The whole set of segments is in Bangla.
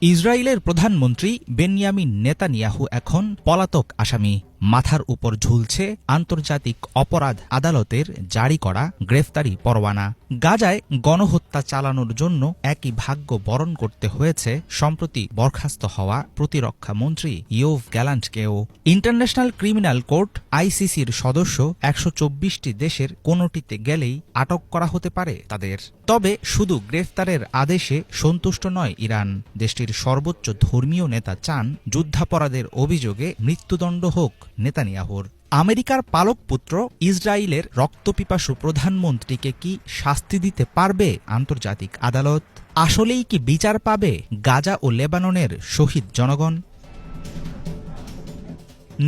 ইসরায়েলের প্রধানমন্ত্রী বেনিয়ামিন নেতানিয়াহু এখন পলাতক আসামি। মাথার উপর ঝুলছে আন্তর্জাতিক অপরাধ আদালতের জারি করা গ্রেফতারি পরোয়ানা। গাজায় গণহত্যা চালানোর জন্য একই ভাগ্য বরণ করতে হয়েছে সম্প্রতি বরখাস্ত হওয়া প্রতিরক্ষা মন্ত্রী ইয়োভ গ্যালান্টকেও। ইন্টারন্যাশনাল ক্রিমিনাল কোর্ট আইসিসির সদস্য ১২৪টি দেশের কোনোটিতে গেলেই আটক করা হতে পারে তাদের। তবে শুধু গ্রেফতারের আদেশে সন্তুষ্ট নয় ইরান। দেশটির সর্বোচ্চ ধর্মীয় নেতা চান যুদ্ধাপরাধের অভিযোগে মৃত্যুদণ্ড হোক নেতানিয়াহুর। আমেরিকার পালক পুত্র ইসরায়েলের রক্তপিপাসু প্রধানমন্ত্রীকে কি শাস্তি দিতে পারবে আন্তর্জাতিক আদালত? আসলেই কি বিচার পাবে গাজা ও লেবাননের শহীদ জনগণ?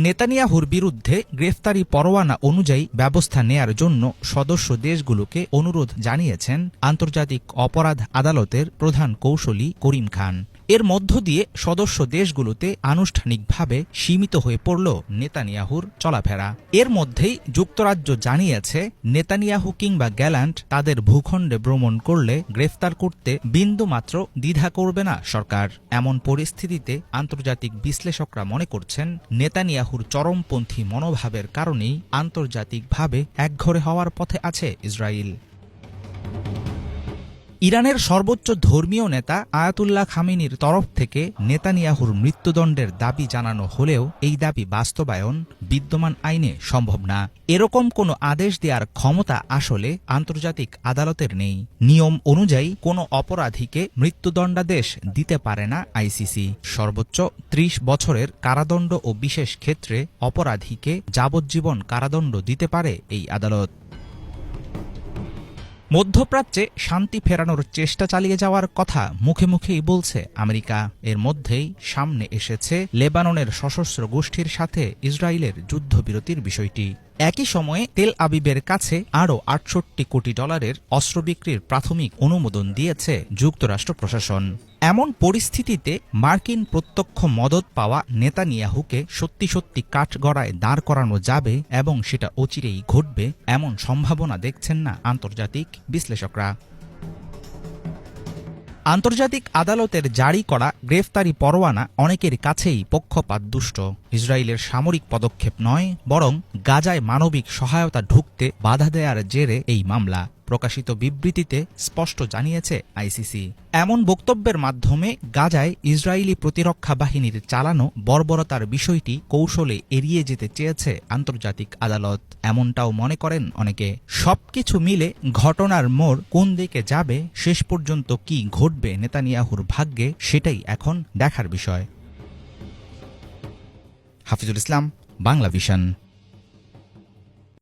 নেতানিয়াহুর বিরুদ্ধে গ্রেফতারি পরোয়ানা অনুযায়ী ব্যবস্থা নেয়ার জন্য সদস্য দেশগুলোকে অনুরোধ জানিয়েছেন আন্তর্জাতিক অপরাধ আদালতের প্রধান কৌঁসুলি করিম খান। এর মধ্য দিয়ে সদস্য দেশগুলোতে আনুষ্ঠানিকভাবে সীমিত হয়ে পড়ল নেতানিয়াহুর চলাফেরা। এর মধ্যেই যুক্তরাজ্য জানিয়েছে নেতানিয়াহু কিংবা গ্যালান্ট তাদের ভূখণ্ডে ভ্রমণ করলে গ্রেফতার করতে বিন্দুমাত্র দ্বিধা করবে না সরকার। এমন পরিস্থিতিতে আন্তর্জাতিক বিশ্লেষকরা মনে করছেন নেতানিয়াহুর চরমপন্থী মনোভাবের কারণেই আন্তর্জাতিকভাবে একঘরে হওয়ার পথে আছে ইসরায়েল। ইরানের সর্বোচ্চ ধর্মীয় নেতা আয়াতুল্লাহ খামেনির তরফ থেকে নেতানিয়াহুর মৃত্যুদণ্ডের দাবি জানানো হলেও এই দাবি বাস্তবায়ন বিদ্যমান আইনে সম্ভব না। এরকম কোনো আদেশ দেওয়ার ক্ষমতা আসলে আন্তর্জাতিক আদালতের নেই। নিয়ম অনুযায়ী কোনো অপরাধীকে মৃত্যুদণ্ডাদেশ দিতে পারে না আইসিসি। সর্বোচ্চ ৩০ বছরের কারাদণ্ড ও বিশেষ ক্ষেত্রে অপরাধীকে যাবজ্জীবন কারাদণ্ড দিতে পারে এই আদালত। মধ্যপ্রাচ্যে শান্তি ফেরানোর চেষ্টা চালিয়ে যাওয়ার কথা মুখে মুখেই বলছে আমেরিকা। এর মধ্যেই সামনে এসেছে লেবাননের সশস্ত্র গোষ্ঠীর সাথে ইসরায়েলের যুদ্ধবিরতির বিষয়টি। একই সময়ে তেল আবিবের কাছে আরও $৬৮ কোটি অস্ত্র বিক্রির প্রাথমিক অনুমোদন দিয়েছে যুক্তরাষ্ট্র প্রশাসন। এমন পরিস্থিতিতে মার্কিন প্রত্যক্ষ মদত পাওয়া নেতানিয়াহুকে সত্যি সত্যি কাঠগড়ায় দাঁড় করানো যাবে এবং সেটা অচিরেই ঘটবে এমন সম্ভাবনা দেখছেন না আন্তর্জাতিক বিশ্লেষকরা। আন্তর্জাতিক আদালতের জারি করা গ্রেফতারি পরোয়ানা অনেকের কাছেই পক্ষপাতদুষ্ট। ইসরায়েলের সামরিক পদক্ষেপ নয়, বরং গাজায় মানবিক সহায়তা ঢুকতে বাধা দেওয়ার জেরে এই মামলা। প্রকাশিত বিবৃতিতে স্পষ্ট জানিয়েছে আইসিসি। এমন বক্তব্যের মাধ্যমে গাজায় ইসরায়েলি প্রতিরক্ষা বাহিনীর চালানো বর্বরতার বিষয়টি কৌশলে এড়িয়ে যেতে চেয়েছে আন্তর্জাতিক আদালত, এমনটাও মনে করেন অনেকে। সবকিছু মিলে ঘটনার মোড় কোন দিকে যাবে, শেষ পর্যন্ত কি ঘটবে নেতানিয়াহুর ভাগ্যে, সেটাই এখন দেখার বিষয়। হাফিজুল ইসলাম, বাংলা ভিশন।